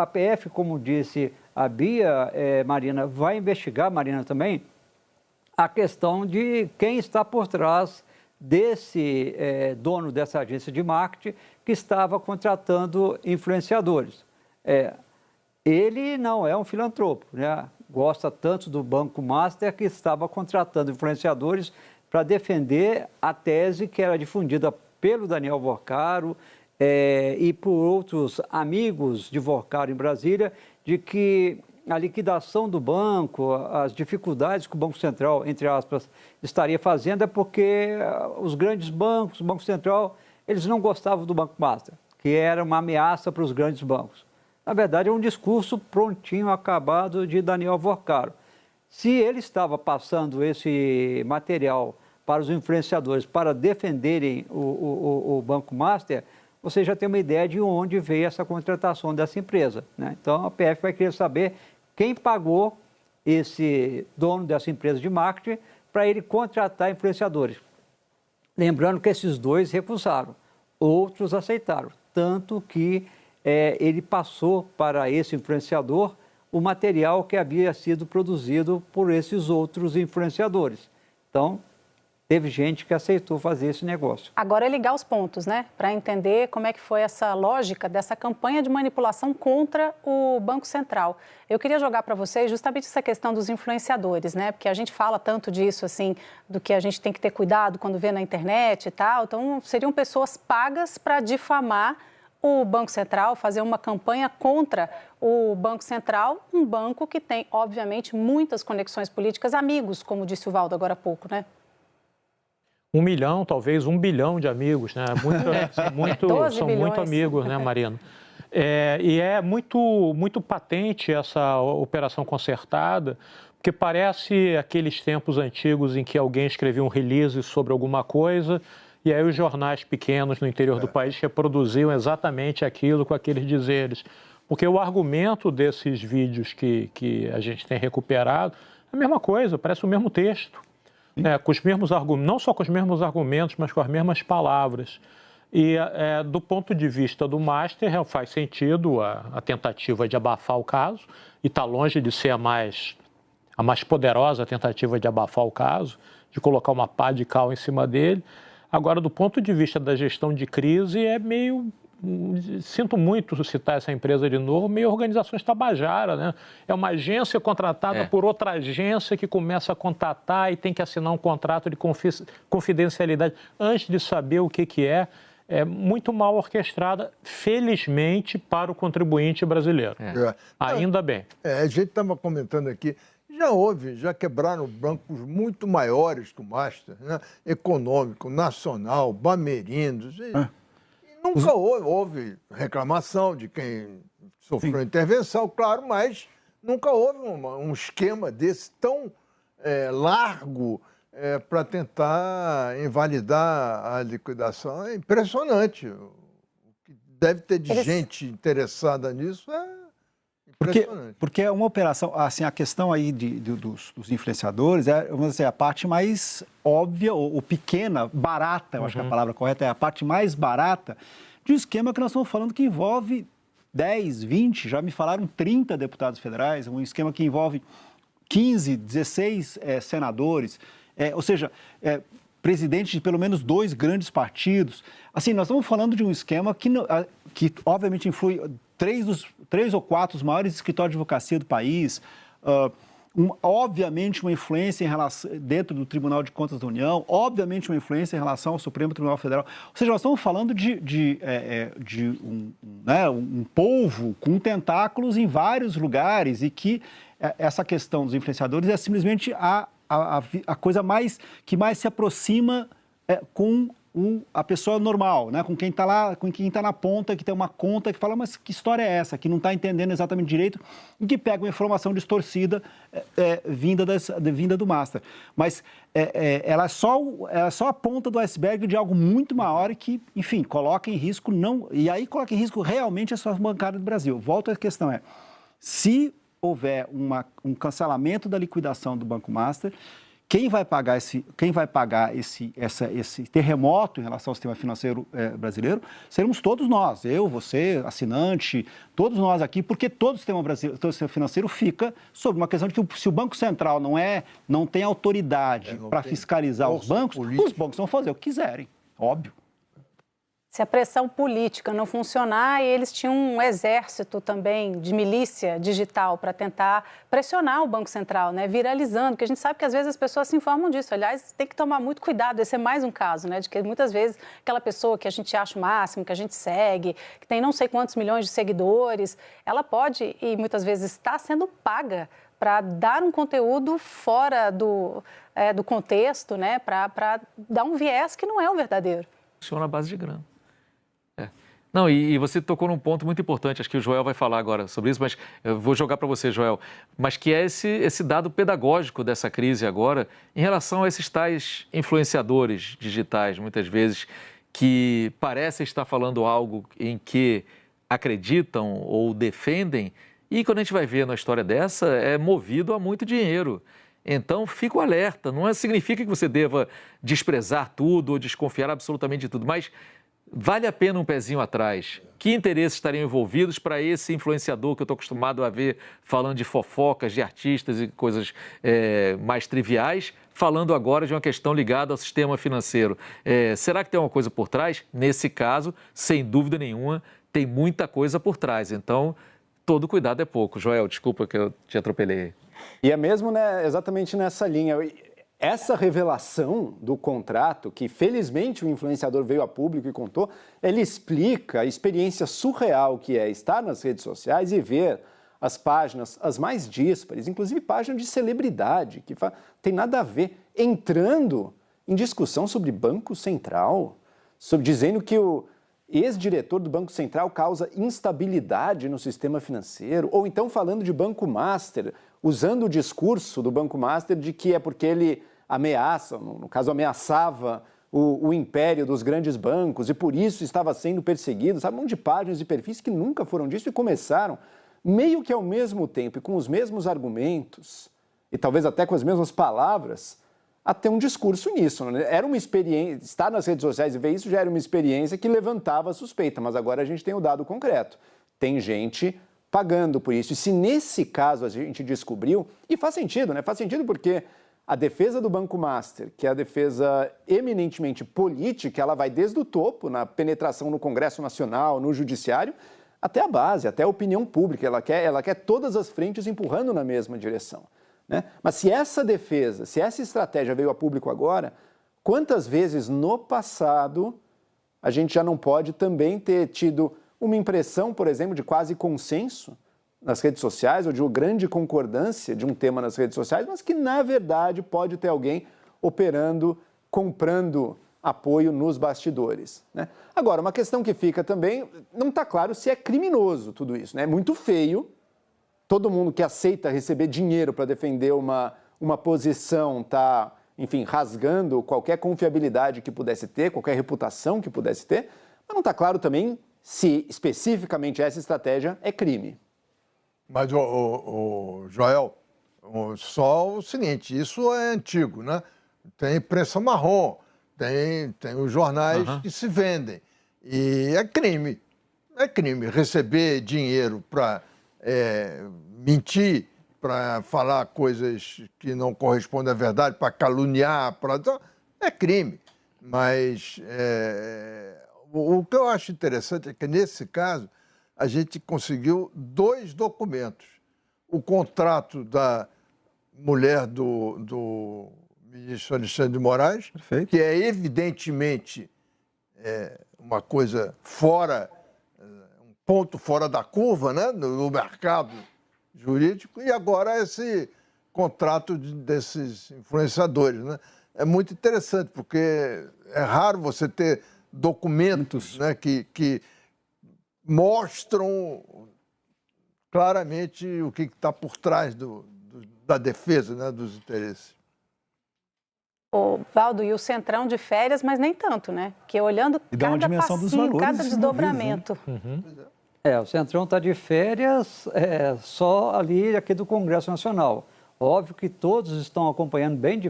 a PF, como disse a Bia, Marina, vai investigar, Marina também, a questão de quem está por trás desse dono dessa agência de marketing que estava contratando influenciadores. Ele não é um filantropo, né? Gosta tanto do Banco Master que estava contratando influenciadores para defender a tese que era difundida pelo Daniel Vorcaro e por outros amigos de Vorcaro em Brasília, de que a liquidação do banco, as dificuldades que o Banco Central, entre aspas, estaria fazendo é porque os grandes bancos, o Banco Central, eles não gostavam do Banco Master, que era uma ameaça para os grandes bancos. Na verdade, é um discurso prontinho, acabado de Daniel Vorcaro. Se ele estava passando esse material para os influenciadores para defenderem o Banco Master, você já tem uma ideia de onde veio essa contratação dessa empresa, né? Então, a PF vai querer saber quem pagou esse dono dessa empresa de marketing para ele contratar influenciadores. Lembrando que esses dois recusaram, outros aceitaram, tanto que ele passou para esse influenciador o material que havia sido produzido por esses outros influenciadores. Então, teve gente que aceitou fazer esse negócio. Agora é ligar os pontos, né? Para entender como é que foi essa lógica dessa campanha de manipulação contra o Banco Central. Eu queria jogar para vocês justamente essa questão dos influenciadores, né? Porque a gente fala tanto disso, assim, do que a gente tem que ter cuidado quando vê na internet e tal. Então, seriam pessoas pagas para difamar o Banco Central, fazer uma campanha contra o Banco Central, um banco que tem, obviamente, muitas conexões políticas, amigos, como disse o Valdo agora há pouco, né? 1 milhão, talvez 1 bilhão de amigos, né? São muito amigos, né, Marina? E é muito patente essa operação concertada, porque parece aqueles tempos antigos em que alguém escrevia um release sobre alguma coisa e aí os jornais pequenos no interior do país reproduziam exatamente aquilo com aqueles dizeres. Porque o argumento desses vídeos que a gente tem recuperado é a mesma coisa, parece o mesmo texto. Com os mesmos argumentos, não só com os mesmos argumentos, mas com as mesmas palavras. E do ponto de vista do Master, faz sentido a tentativa de abafar o caso, e está longe de ser a mais poderosa tentativa de abafar o caso, de colocar uma pá de cal em cima dele. Agora, do ponto de vista da gestão de crise, é meio... Sinto muito citar essa empresa de novo, meio organizações tabajara, né? É uma agência contratada por outra agência que começa a contatar e tem que assinar um contrato de confidencialidade antes de saber o que é. É muito mal orquestrada, felizmente, para o contribuinte brasileiro. Ainda bem. A gente estava comentando aqui, já quebraram bancos muito maiores que o Master, né? Econômico, Nacional, Bamerindos... Nunca houve reclamação de quem sofreu intervenção, claro, mas nunca houve um esquema desse tão largo para tentar invalidar a liquidação. É impressionante. O que deve ter de gente interessada nisso é impressionante. Porque é uma operação, assim, a questão aí dos influenciadores vamos dizer, a parte mais óbvia ou pequena, barata, eu acho que a palavra correta é a parte mais barata de um esquema que nós estamos falando que envolve 10, 20, já me falaram 30 deputados federais, um esquema que envolve 15, 16 senadores, ou seja, presidentes de pelo menos 2 grandes partidos. Assim, nós estamos falando de um esquema que obviamente influi 3 ou 4 os maiores escritórios de advocacia do país, obviamente uma influência dentro do Tribunal de Contas da União, obviamente uma influência em relação ao Supremo Tribunal Federal. Ou seja, nós estamos falando de um povo com tentáculos em vários lugares e que essa questão dos influenciadores é simplesmente a coisa que mais se aproxima com a pessoa normal, né? Com quem está lá, com quem está na ponta, que tem uma conta, que fala, mas que história é essa? Que não está entendendo exatamente direito e que pega uma informação distorcida vinda do Master. Mas ela é só a ponta do iceberg de algo muito maior e que, enfim, coloca em risco, coloca em risco realmente as suas bancárias do Brasil. Volto à questão, se houver um cancelamento da liquidação do Banco Master, quem vai pagar esse terremoto em relação ao sistema financeiro brasileiro seremos todos nós, eu, você, assinante, todos nós aqui, porque todo o sistema financeiro fica sob uma questão de que se o Banco Central não tem autoridade para fiscalizar os bancos vão fazer o que quiserem, óbvio. Se a pressão política não funcionar, eles tinham um exército também de milícia digital para tentar pressionar o Banco Central, né? Viralizando, porque a gente sabe que às vezes as pessoas se informam disso. Aliás, tem que tomar muito cuidado, esse é mais um caso, né? De que muitas vezes aquela pessoa que a gente acha o máximo, que a gente segue, que tem não sei quantos milhões de seguidores, ela pode e muitas vezes está sendo paga para dar um conteúdo fora do contexto, né? Para dar um viés que não é o verdadeiro. Funciona à base de grana. Não, e você tocou num ponto muito importante, acho que o Joel vai falar agora sobre isso, mas eu vou jogar para você, Joel, mas que é esse dado pedagógico dessa crise agora em relação a esses tais influenciadores digitais, muitas vezes, que parecem estar falando algo em que acreditam ou defendem, e quando a gente vai ver na história dessa, é movido a muito dinheiro. Então, fica o alerta, não significa que você deva desprezar tudo ou desconfiar absolutamente de tudo, mas vale a pena um pezinho atrás. Que interesses estariam envolvidos para esse influenciador que eu estou acostumado a ver falando de fofocas, de artistas e coisas mais triviais, falando agora de uma questão ligada ao sistema financeiro. Será que tem alguma coisa por trás? Nesse caso, sem dúvida nenhuma, tem muita coisa por trás. Então, todo cuidado é pouco. Joel, desculpa que eu te atropelei. E é mesmo, né, exatamente nessa linha. Essa revelação do contrato, que felizmente o influenciador veio a público e contou, ele explica a experiência surreal que é estar nas redes sociais e ver as páginas, as mais díspares, inclusive páginas de celebridade, que tem nada a ver, entrando em discussão sobre Banco Central, dizendo que o ex-diretor do Banco Central causa instabilidade no sistema financeiro, ou então falando de Banco Master, usando o discurso do Banco Master de que é porque ele ameaça, no caso ameaçava o império dos grandes bancos e por isso estava sendo perseguido, sabe, um monte de páginas e perfis que nunca foram disso e começaram meio que ao mesmo tempo e com os mesmos argumentos e talvez até com as mesmas palavras a ter um discurso nisso, né? Era uma experiência, estar nas redes sociais e ver isso já era uma experiência que levantava a suspeita, mas agora a gente tem o dado concreto, tem gente pagando por isso. E se nesse caso a gente descobriu, e faz sentido, né? Faz sentido porque a defesa do Banco Master, que é a defesa eminentemente política, ela vai desde o topo, na penetração no Congresso Nacional, no Judiciário, até a base, até a opinião pública. Ela quer todas as frentes empurrando na mesma direção, né? Mas se essa defesa, se essa estratégia veio a público agora, quantas vezes no passado a gente já não pode também ter tido uma impressão, por exemplo, de quase consenso nas redes sociais ou de uma grande concordância de um tema nas redes sociais, mas que, na verdade, pode ter alguém operando, comprando apoio nos bastidores, né? Agora, uma questão que fica também, não está claro se é criminoso tudo isso, né? É muito feio, todo mundo que aceita receber dinheiro para defender uma posição está, enfim, rasgando qualquer confiabilidade que pudesse ter, qualquer reputação que pudesse ter, mas não está claro também se especificamente essa estratégia é crime. Mas, Joel, só o seguinte, isso é antigo, né? Tem imprensa marrom, tem os jornais que se vendem. E é crime. É crime receber dinheiro para mentir, para falar coisas que não correspondem à verdade, para caluniar, é crime. Mas o que eu acho interessante é que, nesse caso, a gente conseguiu 2 documentos. O contrato da mulher do ministro Alexandre de Moraes, Perfeito. Que é evidentemente uma coisa fora, um ponto fora da curva, né, no mercado jurídico, e agora esse contrato desses influenciadores, né? É muito interessante, porque é raro você ter documentos, né, que mostram claramente o que está por trás da defesa, né, dos interesses. O Valdo, e o Centrão de férias, mas nem tanto, né? Porque olhando cada passinho, cada desdobramento. O Centrão está de férias só ali aqui do Congresso Nacional. Óbvio que todos estão acompanhando bem de